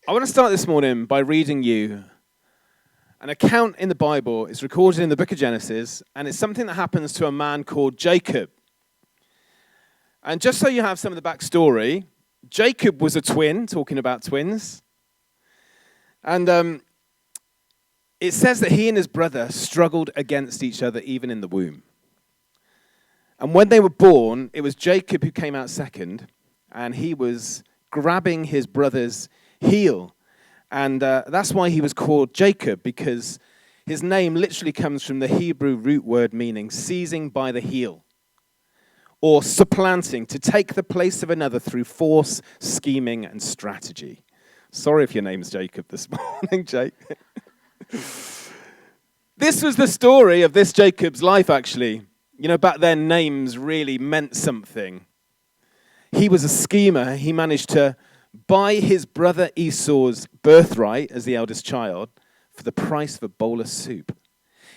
I want to start this morning by reading you an account in the Bible. It's recorded in the book of Genesis, and it's something that happens to a man called Jacob. And just so you have some of the backstory, Jacob was a twin, talking about twins. And it says that he and his brother struggled against each other even in the womb. And when they were born, it was Jacob who came out second, and he was grabbing his brother's heel. And that's why he was called Jacob, because his name literally comes from the Hebrew root word meaning seizing by the heel, or supplanting, to take the place of another through force, scheming, and strategy. Sorry if your name's Jacob this morning, Jake. This was the story of this Jacob's life, actually. You know, back then, names really meant something. He was a schemer. He managed to buy his brother Esau's birthright as the eldest child for the price of a bowl of soup.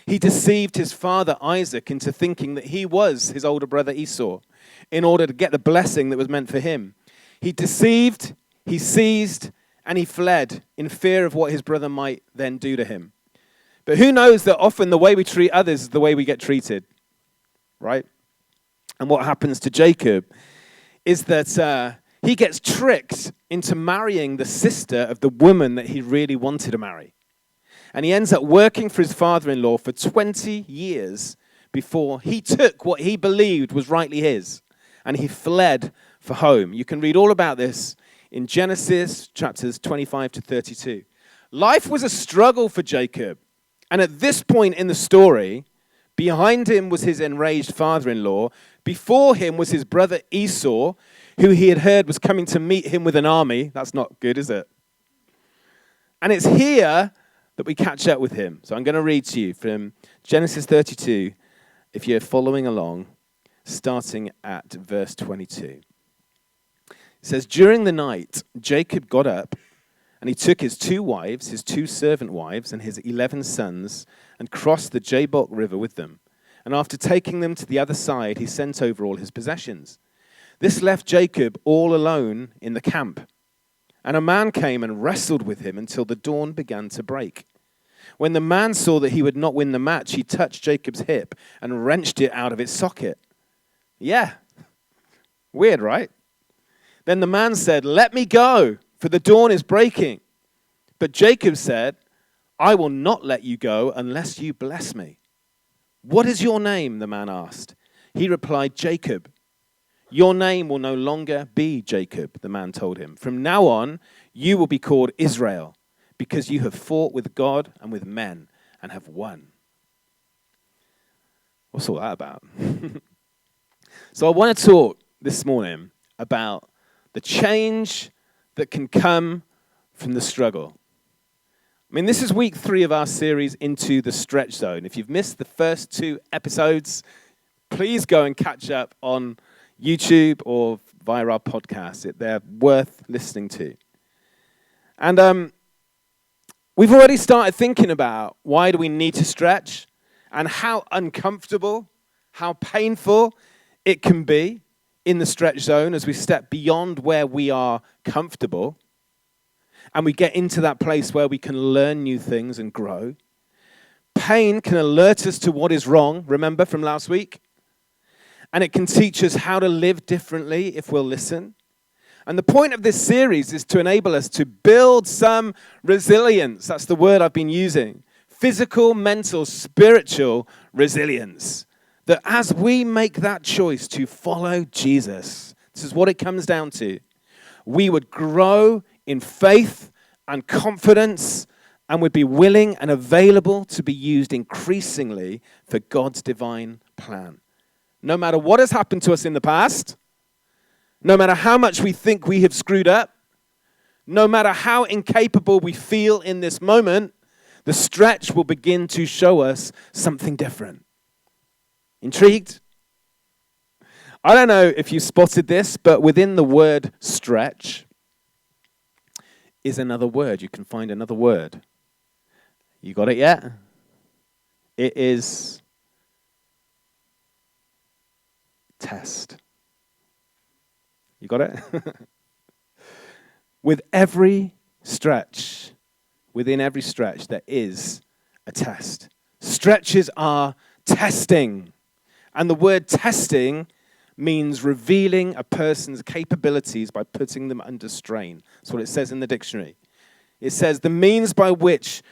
He deceived his father Isaac into thinking that he was his older brother Esau in order to get the blessing that was meant for him. He deceived, he seized, and he fled in fear of what his brother might then do to him. But who knows that often the way we treat others is the way we get treated, right? And what happens to Jacob is that he gets tricked into marrying the sister of the woman that he really wanted to marry. And he ends up working for his father-in-law for 20 years before he took what he believed was rightly his, and he fled for home. You can read all about this in Genesis chapters 25 to 32. Life was a struggle for Jacob. And at this point in the story, behind him was his enraged father-in-law. Before him was his brother Esau, who he had heard was coming to meet him with an army. That's not good, is it? And it's here that we catch up with him. So I'm going to read to you from Genesis 32, if you're following along, starting at verse 22. It says, "During the night, Jacob got up, and he took his 2 wives, his 2 servant wives, and his 11 sons, and crossed the Jabbok River with them. And after taking them to the other side, he sent over all his possessions. This left Jacob all alone in the camp. And a man came and wrestled with him until the dawn began to break. When the man saw that he would not win the match, he touched Jacob's hip and wrenched it out of its socket." Yeah. Weird, right? "Then the man said, 'Let me go, for the dawn is breaking.' But Jacob said, 'I will not let you go unless you bless me.' 'What is your name?' the man asked. He replied, 'Jacob.' 'Your name will no longer be Jacob,' the man told him. 'From now on, you will be called Israel, because you have fought with God and with men and have won.'" What's all that about? So I want to talk this morning about the change that can come from the struggle. I mean, this is week 3 of our series Into the Stretch Zone. If you've missed the first 2 episodes, please go and catch up on YouTube or via our podcast. They're worth listening to. And we've already started thinking about why do we need to stretch and how uncomfortable, how painful it can be in the stretch zone as we step beyond where we are comfortable and we get into that place where we can learn new things and grow. Pain can alert us to what is wrong, remember from last week? And it can teach us how to live differently if we'll listen. And the point of this series is to enable us to build some resilience. That's the word I've been using. Physical, mental, spiritual resilience. That as we make that choice to follow Jesus, this is what it comes down to, we would grow in faith and confidence and would be willing and available to be used increasingly for God's divine plan. No matter what has happened to us in the past, no matter how much we think we have screwed up, no matter how incapable we feel in this moment, the stretch will begin to show us something different. Intrigued? I don't know if you spotted this, but within the word stretch is another word. You can find another word. You got it yet? It is test. You got it? With every stretch, within every stretch, there is a test. Stretches are testing. And the word testing means revealing a person's capabilities by putting them under strain. That's what it says in the dictionary. It says the means by which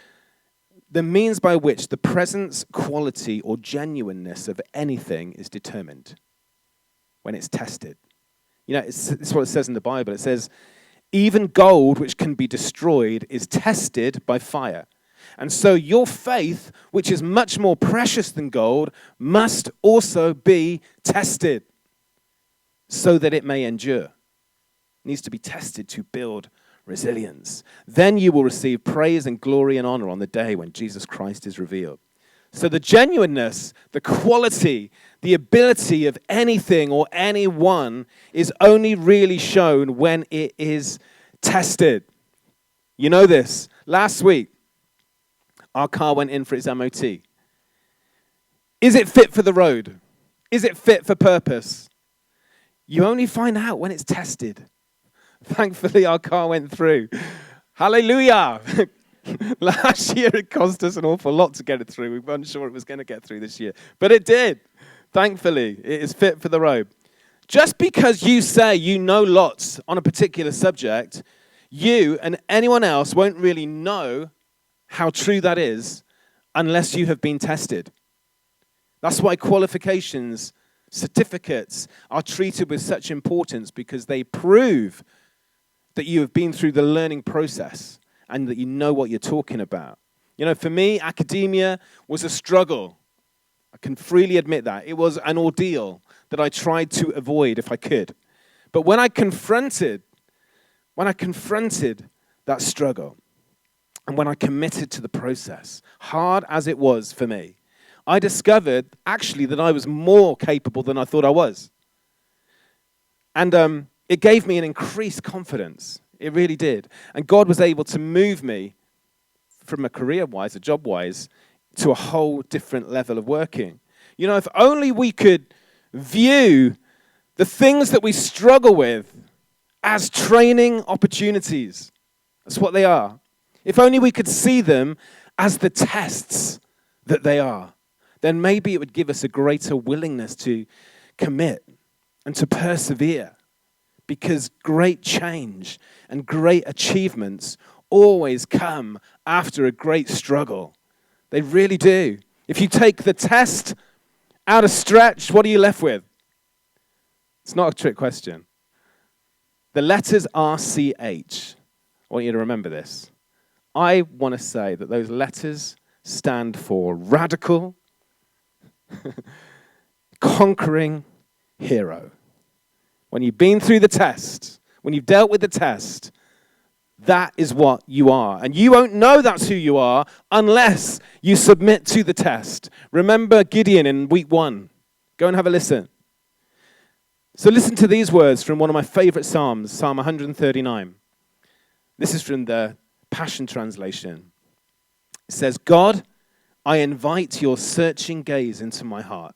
the presence, quality, or genuineness of anything is determined when it's tested. You know, it's what it says in the Bible. It says, even gold which can be destroyed is tested by fire. And so your faith, which is much more precious than gold, must also be tested so that it may endure. It needs to be tested to build resilience. Then you will receive praise and glory and honor on the day when Jesus Christ is revealed. So the genuineness, the quality, the ability of anything or anyone is only really shown when it is tested. You know this. Last week, our car went in for its MOT. Is it fit for the road? Is it fit for purpose? You only find out when it's tested. Thankfully, our car went through. Hallelujah! Last year, it cost us an awful lot to get it through. We weren't sure it was going to get through this year. But it did. Thankfully, it is fit for the road. Just because you say you know lots on a particular subject, you and anyone else won't really know how true that is unless you have been tested. That's why qualifications, certificates are treated with such importance, because they prove that you have been through the learning process and that you know what you're talking about. You know, for me, academia was a struggle. I can freely admit that. It was an ordeal that I tried to avoid if I could. But when I confronted that struggle, and when I committed to the process, hard as it was for me, I discovered actually that I was more capable than I thought I was. And it gave me an increased confidence. It really did. And God was able to move me from a career-wise, a job-wise, to a whole different level of working. You know, if only we could view the things that we struggle with as training opportunities. That's what they are. If only we could see them as the tests that they are, then maybe it would give us a greater willingness to commit and to persevere, because great change and great achievements always come after a great struggle. They really do. If you take the test out of stretch, what are you left with? It's not a trick question. The letters RCH. I want you to remember this. I want to say that those letters stand for radical, conquering hero. When you've been through the test, when you've dealt with the test, that is what you are. And you won't know that's who you are unless you submit to the test. Remember Gideon in week 1. Go and have a listen. So listen to these words from one of my favorite Psalms, Psalm 139. This is from the Passion Translation. It says, God, I invite your searching gaze into my heart.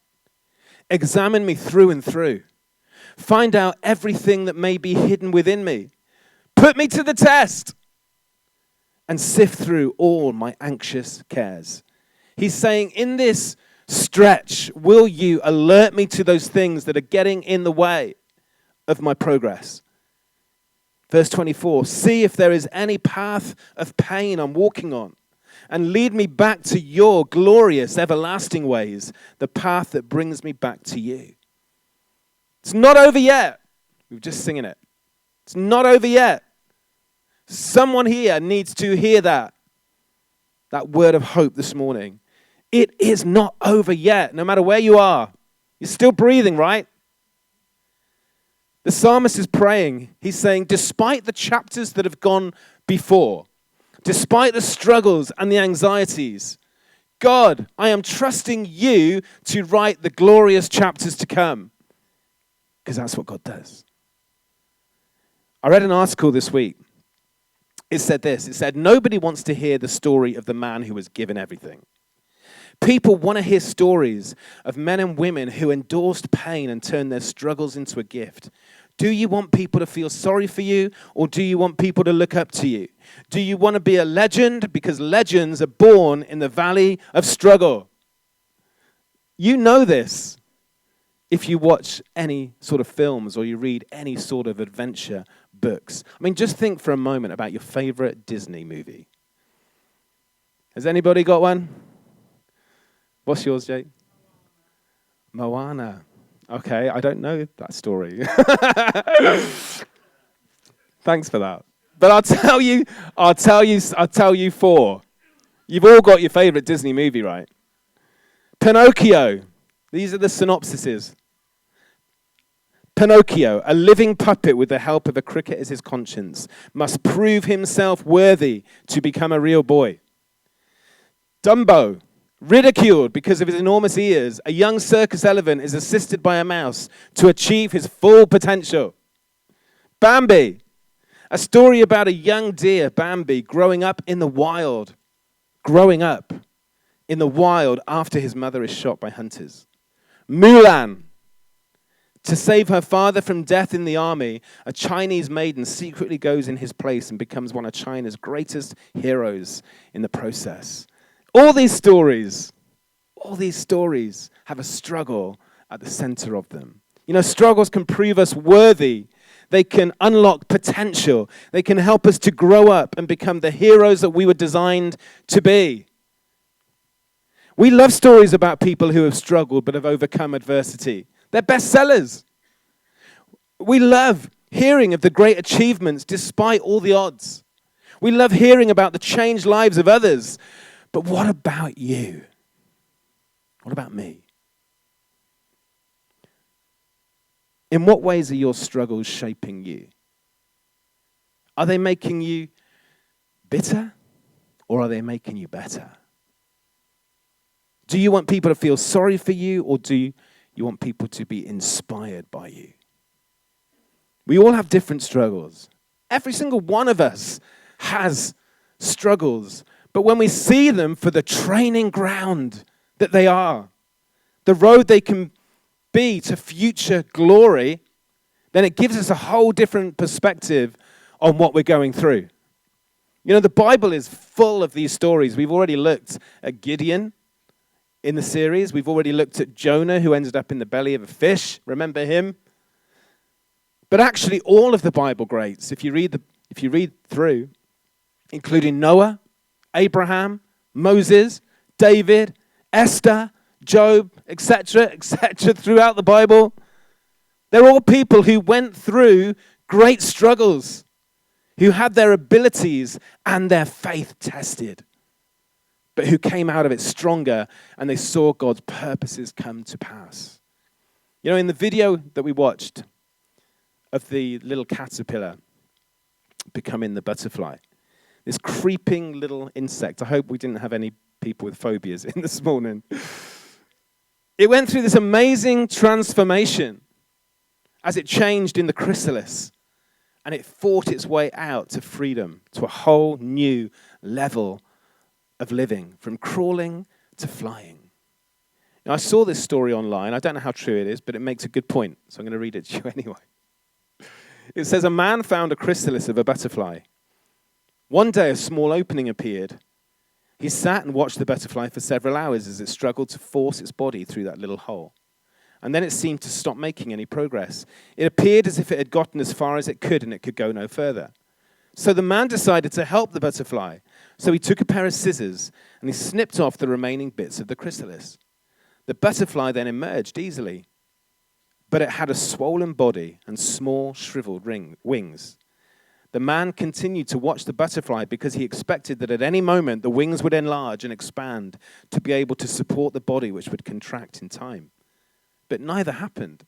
Examine me through and through. Find out everything that may be hidden within me. Put me to the test and sift through all my anxious cares. He's saying, in this stretch, will you alert me to those things that are getting in the way of my progress? Verse 24, see if there is any path of pain I'm walking on, and lead me back to your glorious everlasting ways, the path that brings me back to you. It's not over yet. We were just singing it. It's not over yet. Someone here needs to hear that word of hope this morning. It is not over yet, no matter where you are. You're still breathing, right? The psalmist is praying. He's saying, despite the chapters that have gone before, despite the struggles and the anxieties, God, I am trusting you to write the glorious chapters to come. Because that's what God does. I read an article this week. It said this. It said, nobody wants to hear the story of the man who was given everything. People want to hear stories of men and women who endorsed pain and turned their struggles into a gift. Do you want people to feel sorry for you, or do you want people to look up to you? Do you want to be a legend? Because legends are born in the valley of struggle. You know this if you watch any sort of films or you read any sort of adventure books. I mean, just think for a moment about your favorite Disney movie. Has anybody got one? What's yours, Jake? Moana. Okay, I don't know that story. Thanks for that. But I'll tell you four. You've all got your favorite Disney movie, right? Pinocchio. These are the synopsises. Pinocchio, a living puppet with the help of a cricket as his conscience, must prove himself worthy to become a real boy. Dumbo, ridiculed because of his enormous ears, a young circus elephant is assisted by a mouse to achieve his full potential. Bambi, a story about a young deer, Bambi, growing up in the wild after his mother is shot by hunters. Mulan, to save her father from death in the army, a Chinese maiden secretly goes in his place and becomes one of China's greatest heroes in the process. All these stories have a struggle at the center of them. You know, struggles can prove us worthy. They can unlock potential. They can help us to grow up and become the heroes that we were designed to be. We love stories about people who have struggled but have overcome adversity. They're bestsellers. We love hearing of the great achievements despite all the odds. We love hearing about the changed lives of others. But what about you? What about me? In what ways are your struggles shaping you? Are they making you bitter or are they making you better? Do you want people to feel sorry for you or do you want people to be inspired by you? We all have different struggles. Every single one of us has struggles. But when we see them for the training ground that they are, the road they can be to future glory, then it gives us a whole different perspective on what we're going through. You know, the Bible is full of these stories. We've already looked at Gideon in the series. We've already looked at Jonah, who ended up in the belly of a fish. Remember him? But actually, all of the Bible greats, if you read through, including Noah, Abraham, Moses, David, Esther, Job, etc., throughout the Bible, they're all people who went through great struggles, who had their abilities and their faith tested, but who came out of it stronger and they saw God's purposes come to pass. You know, in the video that we watched of the little caterpillar becoming the butterfly, this creeping little insect, I hope we didn't have any people with phobias in this morning. It went through this amazing transformation as it changed in the chrysalis, and it fought its way out to freedom, to a whole new level of living, from crawling to flying. Now, I saw this story online. I don't know how true it is, but it makes a good point, so I'm going to read it to you anyway. It says, a man found a chrysalis of a butterfly. One day, a small opening appeared. He sat and watched the butterfly for several hours as it struggled to force its body through that little hole. And then it seemed to stop making any progress. It appeared as if it had gotten as far as it could and it could go no further. So the man decided to help the butterfly. So he took a pair of scissors and he snipped off the remaining bits of the chrysalis. The butterfly then emerged easily, but it had a swollen body and small, shriveled wings. The man continued to watch the butterfly because he expected that at any moment the wings would enlarge and expand to be able to support the body, which would contract in time. But neither happened.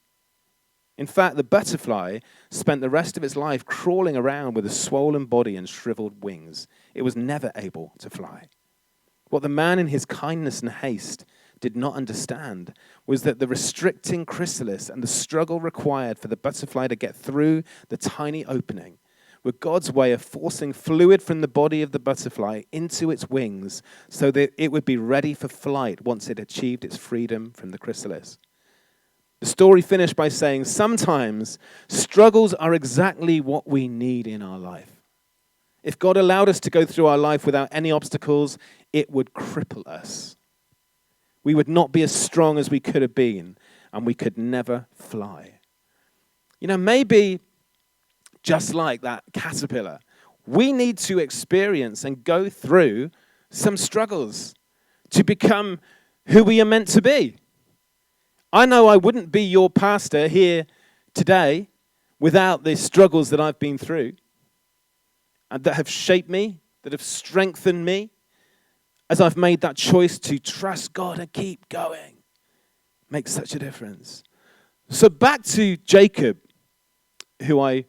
In fact, the butterfly spent the rest of its life crawling around with a swollen body and shriveled wings. It was never able to fly. What the man in his kindness and haste did not understand was that the restricting chrysalis and the struggle required for the butterfly to get through the tiny opening were God's way of forcing fluid from the body of the butterfly into its wings so that it would be ready for flight once it achieved its freedom from the chrysalis. The story finished by saying, sometimes struggles are exactly what we need in our life. If God allowed us to go through our life without any obstacles, it would cripple us. We would not be as strong as we could have been, and we could never fly. Maybe just like that caterpillar, we need to experience and go through some struggles to become who we are meant to be. I know I wouldn't be your pastor here today without the struggles that I've been through and that have shaped me, that have strengthened me as I've made that choice to trust God and keep going. Makes such a difference. So back to Jacob, who I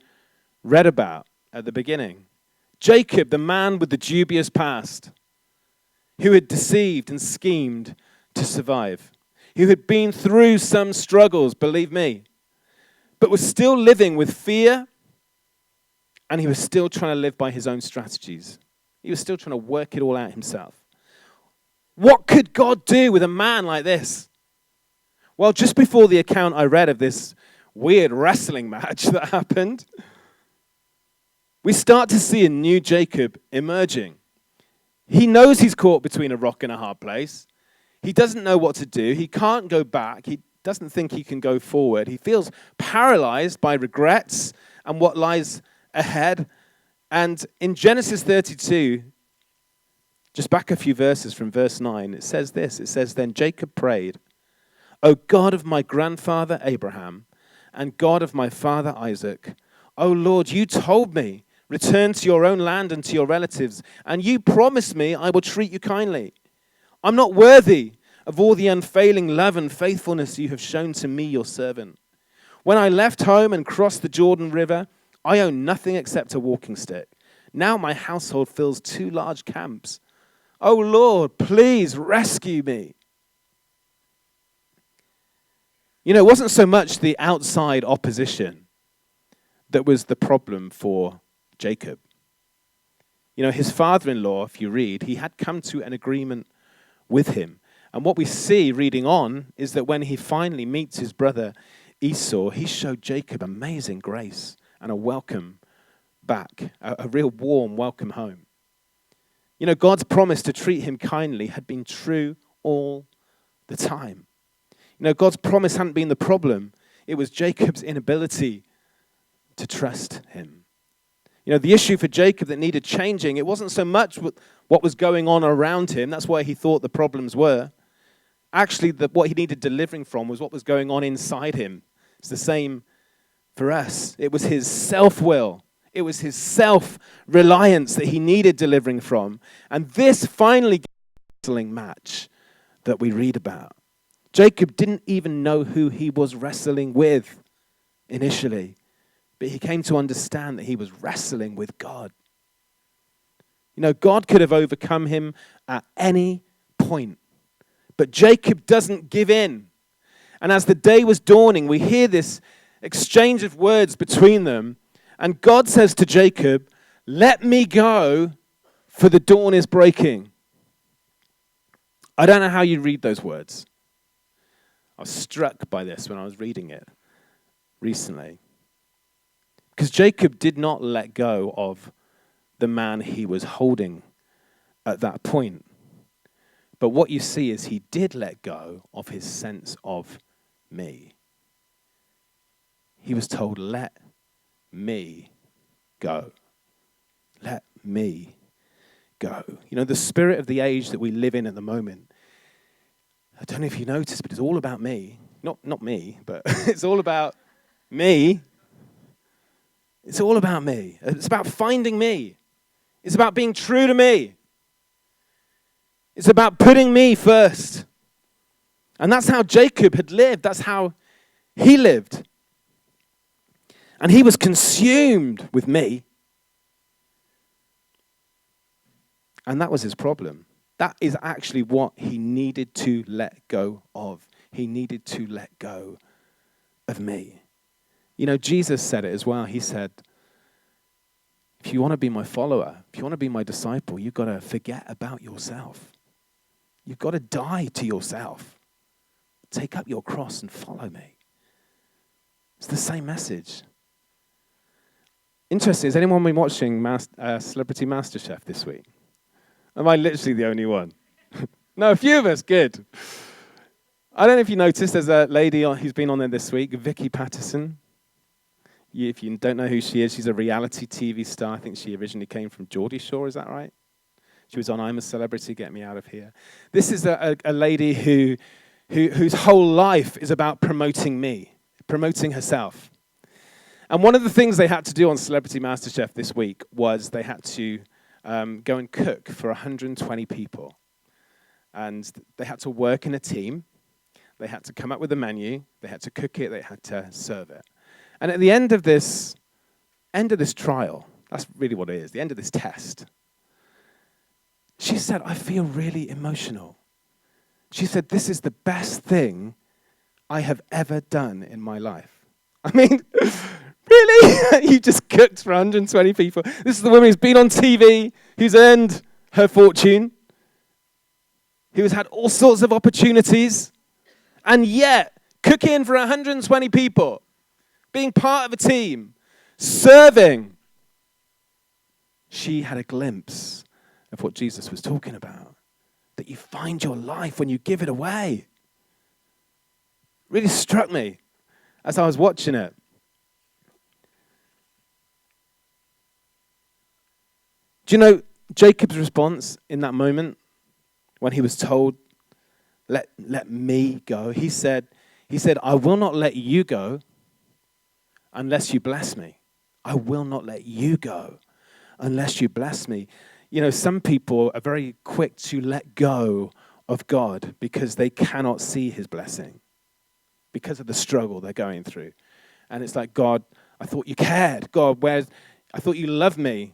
read about at the beginning. Jacob, the man with the dubious past, who had deceived and schemed to survive, who had been through some struggles, believe me, but was still living with fear, and he was still trying to live by his own strategies. He was still trying to work it all out himself. What could God do with a man like this? Well, just before the account I read of this weird wrestling match that happened, we start to see a new Jacob emerging. He knows he's caught between a rock and a hard place. He doesn't know what to do. He can't go back. He doesn't think he can go forward. He feels paralyzed by regrets and what lies ahead. And in Genesis 32, just back a few verses from verse 9, it says this. It says, "Then Jacob prayed, 'O God of my grandfather Abraham and God of my father Isaac, O Lord, you told me, return to your own land and to your relatives, and you promised me I will treat you kindly. I'm not worthy of all the unfailing love and faithfulness you have shown to me, your servant. When I left home and crossed the Jordan River, I owned nothing except a walking stick. Now my household fills 2 large camps. Oh Lord, please rescue me.'" It wasn't so much the outside opposition that was the problem for Jacob. His father-in-law, if you read, he had come to an agreement with him. And what we see reading on is that when he finally meets his brother Esau, he showed Jacob amazing grace and a welcome back, a real warm welcome home. God's promise to treat him kindly had been true all the time. God's promise hadn't been the problem. It was Jacob's inability to trust him. The issue for Jacob that needed changing, it wasn't so much what was going on around him. That's where he thought the problems were. Actually, what he needed delivering from was what was going on inside him. It's the same for us. It was his self-will. It was his self-reliance that he needed delivering from. And this finally wrestling match that we read about. Jacob didn't even know who he was wrestling with initially. But he came to understand that he was wrestling with God. God could have overcome him at any point. But Jacob doesn't give in. And as the day was dawning, we hear this exchange of words between them. And God says to Jacob, "Let me go, for the dawn is breaking." I don't know how you read those words. I was struck by this when I was reading it recently. Because Jacob did not let go of the man he was holding at that point. But what you see is he did let go of his sense of me. He was told, "Let me go. Let me go." The spirit of the age that we live in at the moment, I don't know if you noticed, but it's all about me. Not me, but it's all about me. It's all about me. It's about finding me. It's about being true to me. It's about putting me first. And that's how Jacob had lived. That's how he lived. And he was consumed with me. And that was his problem. That is actually what he needed to let go of. He needed to let go of me. Jesus said it as well. He said, if you want to be my follower, if you want to be my disciple, you've got to forget about yourself. You've got to die to yourself. Take up your cross and follow me. It's the same message. Interesting. Has anyone been watching Celebrity MasterChef this week? Am I literally the only one? No, a few of us. Good. I don't know if you noticed, there's a lady who's been on there this week, Vicky Patterson. If you don't know who she is, she's a reality TV star. I think she originally came from Geordie Shore, is that right? She was on I'm a Celebrity, Get Me Out of Here. This is a lady whose whole life is about promoting me, promoting herself. And one of the things they had to do on Celebrity MasterChef this week was they had to go and cook for 120 people. And they had to work in a team. They had to come up with a menu. They had to cook it. They had to serve it. And at the end of this trial, that's really what it is, the end of this test, she said, I feel really emotional. She said, this is the best thing I have ever done in my life. I mean, really? You just cooked for 120 people? This is the woman who's been on TV, who's earned her fortune, who has had all sorts of opportunities, and yet cooking for 120 people, being part of a team, serving, she had a glimpse of what Jesus was talking about, that you find your life when you give it away. Really struck me as I was watching it. Do you know Jacob's response in that moment when he was told, let me go? He said, I will not let you go unless you bless me. I will not let you go unless you bless me. You know, some people are very quick to let go of God because they cannot see his blessing, because of the struggle they're going through. And it's like, God, I thought you cared. God, I thought you loved me.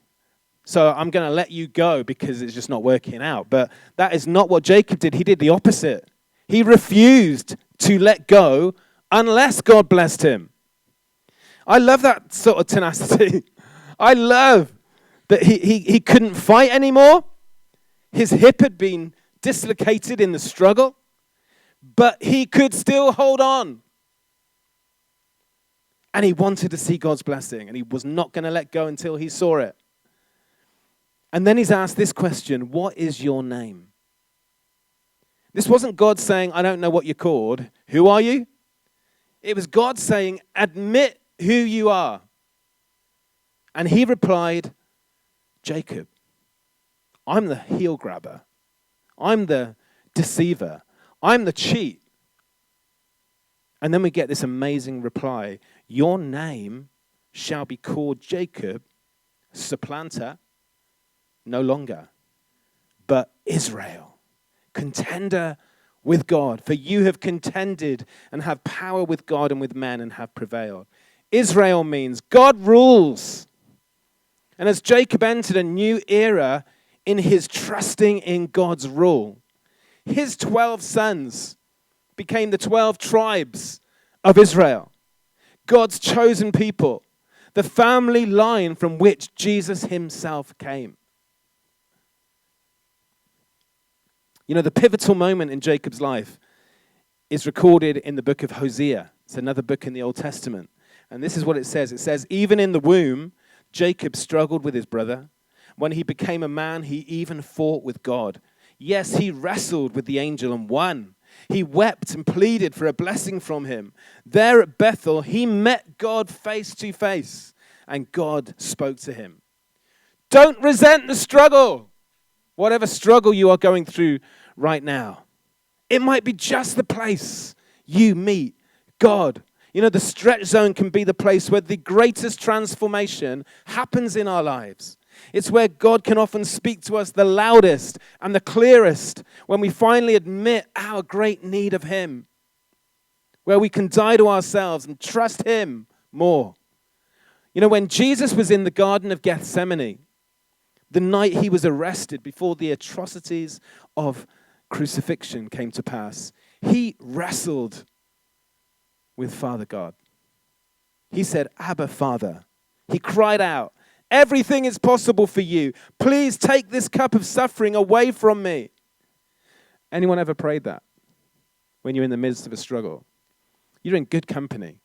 So I'm going to let you go because it's just not working out. But that is not what Jacob did. He did the opposite. He refused to let go unless God blessed him. I love that sort of tenacity. I love that he couldn't fight anymore. His hip had been dislocated in the struggle, but he could still hold on. And he wanted to see God's blessing, and he was not going to let go until he saw it. And then he's asked this question, what is your name? This wasn't God saying, I don't know what you're called. Who are you? It was God saying, admit who you are. And he replied, Jacob. I'm the heel grabber. I'm the deceiver. I'm the cheat. And then we get this amazing reply. Your name shall be called Jacob, supplanter, no longer, but Israel, contender with God. For you have contended and have power with God and with men and have prevailed. Israel means God rules. And as Jacob entered a new era in his trusting in God's rule, his 12 sons became the 12 tribes of Israel, God's chosen people, the family line from which Jesus himself came. You know, the pivotal moment in Jacob's life is recorded in the book of Hosea. It's another book in the Old Testament. And this is what it says. It says, even in the womb, Jacob struggled with his brother. When he became a man, he even fought with God. Yes, he wrestled with the angel and won. He wept and pleaded for a blessing from him. There at Bethel, he met God face to face, and God spoke to him. Don't resent the struggle, whatever struggle you are going through right now. It might be just the place you meet God. You know, the stretch zone can be the place where the greatest transformation happens in our lives. It's where God can often speak to us the loudest and the clearest when we finally admit our great need of him, where we can die to ourselves and trust him more. You know, when Jesus was in the Garden of Gethsemane, the night he was arrested before the atrocities of crucifixion came to pass, he wrestled with Father God. He said, Abba, Father. He cried out, everything is possible for you. Please take this cup of suffering away from me. Anyone ever prayed that when you're in the midst of a struggle? You're in good company.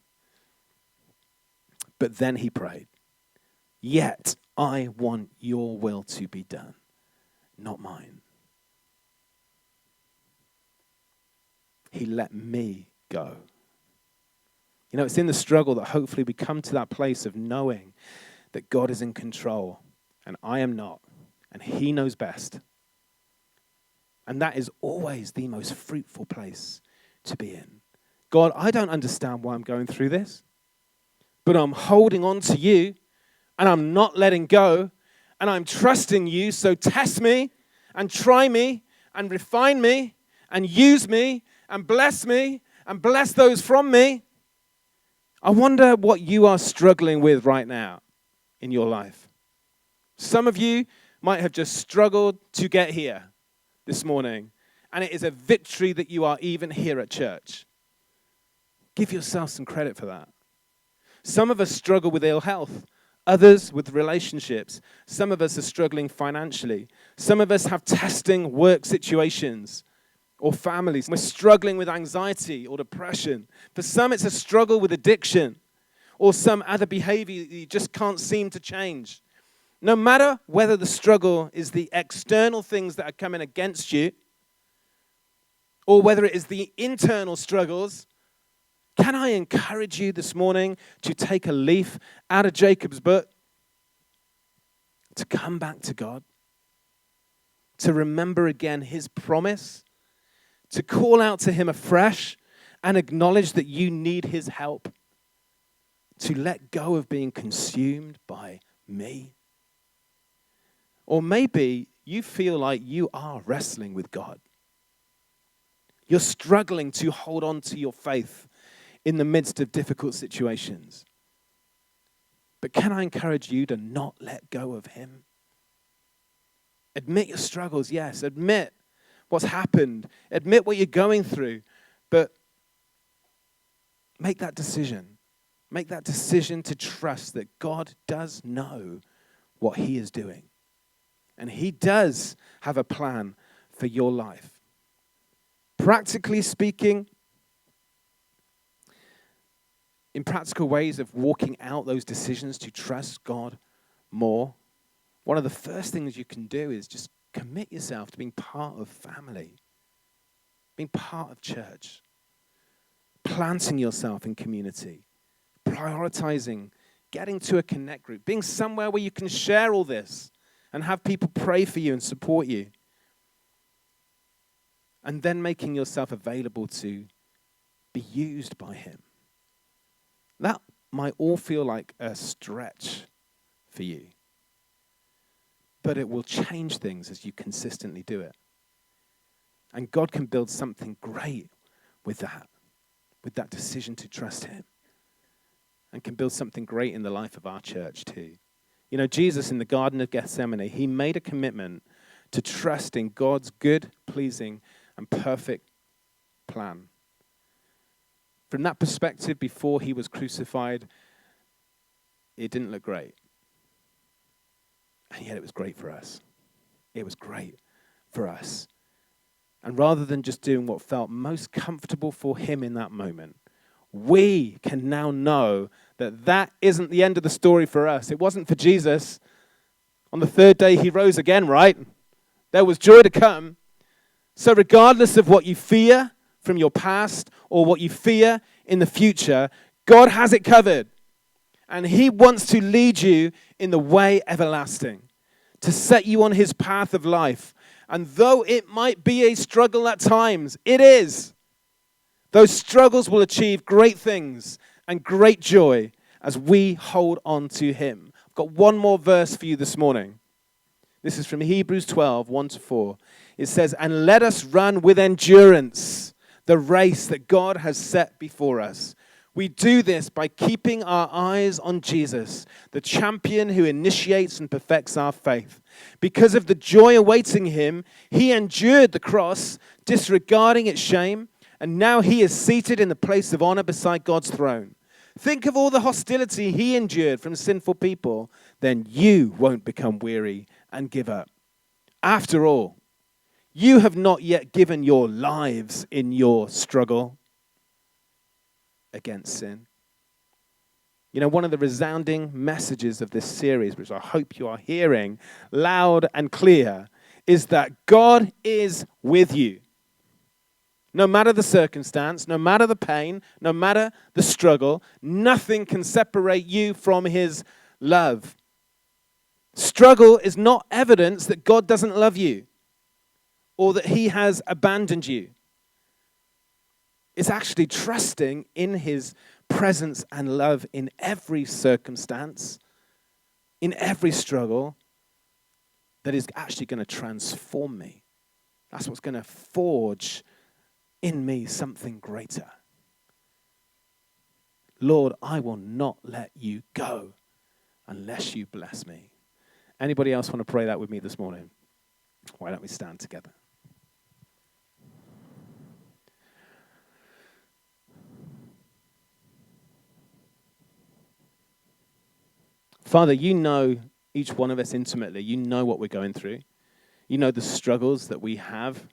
But then he prayed, Yet I want your will to be done, not mine. He let me go. You know, it's in the struggle that hopefully we come to that place of knowing that God is in control and I am not, and he knows best. And that is always the most fruitful place to be in. God, I don't understand why I'm going through this, but I'm holding on to you and I'm not letting go and I'm trusting you. So test me and try me and refine me and use me and bless those from me. I wonder what you are struggling with right now in your life. Some of you might have just struggled to get here this morning, and it is a victory that you are even here at church. Give yourself some credit for that. Some of us struggle with ill health, others with relationships. Some of us are struggling financially. Some of us have testing work situations or families. We're struggling with anxiety or depression. For some, it's a struggle with addiction or some other behavior that you just can't seem to change. No matter whether the struggle is the external things that are coming against you or whether it is the internal struggles, can I encourage you this morning to take a leaf out of Jacob's book, to come back to God, to remember again his promise, to call out to him afresh and acknowledge that you need his help, to let go of being consumed by me. Or maybe you feel like you are wrestling with God. You're struggling to hold on to your faith in the midst of difficult situations. But can I encourage you to not let go of him? Admit your struggles, yes. Admit what's happened. Admit what you're going through. But make that decision. Make that decision to trust that God does know what he is doing. And he does have a plan for your life. Practically speaking, in practical ways of walking out those decisions to trust God more, one of the first things you can do is just commit yourself to being part of family, being part of church, planting yourself in community, prioritizing, getting to a connect group, being somewhere where you can share all this and have people pray for you and support you. And then making yourself available to be used by him. That might all feel like a stretch for you. But it will change things as you consistently do it. And God can build something great with that decision to trust him. And can build something great in the life of our church too. You know, Jesus in the Garden of Gethsemane, he made a commitment to trust in God's good, pleasing, and perfect plan. From that perspective, before he was crucified, it didn't look great. And yet it was great for us. It was great for us. And rather than just doing what felt most comfortable for him in that moment, we can now know that that isn't the end of the story for us. It wasn't for Jesus. On the third day, he rose again, right? There was joy to come. So regardless of what you fear from your past or what you fear in the future, God has it covered. And he wants to lead you in the way everlasting, to set you on his path of life. And though it might be a struggle at times, it is. Those struggles will achieve great things and great joy as we hold on to him. I've got one more verse for you this morning. This is from Hebrews 12, 1-4. It says, "And let us run with endurance the race that God has set before us. We do this by keeping our eyes on Jesus, the champion who initiates and perfects our faith. Because of the joy awaiting him, he endured the cross, disregarding its shame, and now he is seated in the place of honor beside God's throne. Think of all the hostility he endured from sinful people. Then you won't become weary and give up. After all, you have not yet given your lives in your struggle against sin. You know, one of the resounding messages of this series, which I hope you are hearing loud and clear, is that God is with you. No matter the circumstance, no matter the pain, no matter the struggle, nothing can separate you from his love. Struggle is not evidence that God doesn't love you or that he has abandoned you. It's actually trusting in his presence and love in every circumstance, in every struggle, that is actually going to transform me. That's what's going to forge in me something greater. Lord, I will not let you go unless you bless me. Anybody else want to pray that with me this morning? Why don't we stand together? Father, you know each one of us intimately. You know what we're going through. You know the struggles that we have,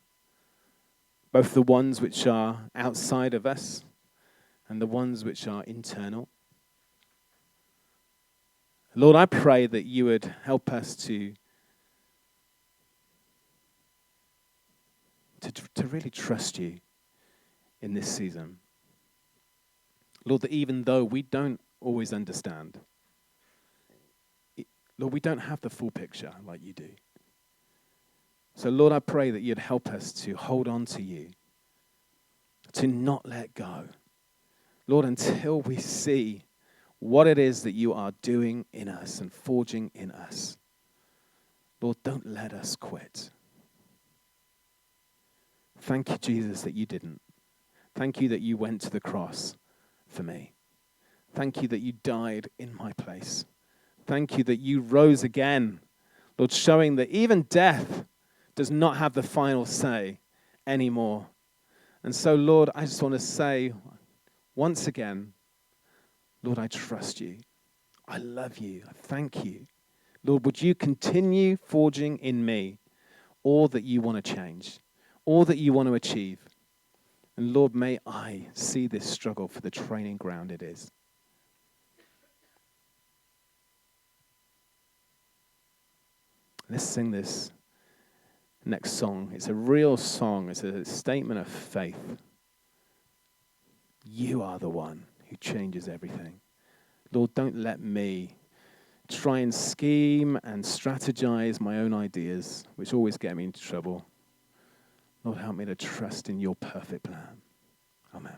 both the ones which are outside of us and the ones which are internal. Lord, I pray that you would help us to really trust you in this season. Lord, that even though we don't always understand, Lord, we don't have the full picture like you do. So, Lord, I pray that you'd help us to hold on to you, to not let go. Lord, until we see what it is that you are doing in us and forging in us. Lord, don't let us quit. Thank you, Jesus, that you didn't. Thank you that you went to the cross for me. Thank you that you died in my place. Thank you that you rose again, Lord, showing that even death does not have the final say anymore. And so, Lord, I just want to say once again, Lord, I trust you. I love you. I thank you. Lord, would you continue forging in me all that you want to change, all that you want to achieve. And Lord, may I see this struggle for the training ground it is. Let's sing this next song. It's a real song. It's a statement of faith. You are the one who changes everything. Lord, don't let me try and scheme and strategize my own ideas, which always get me into trouble. Lord, help me to trust in your perfect plan. Amen.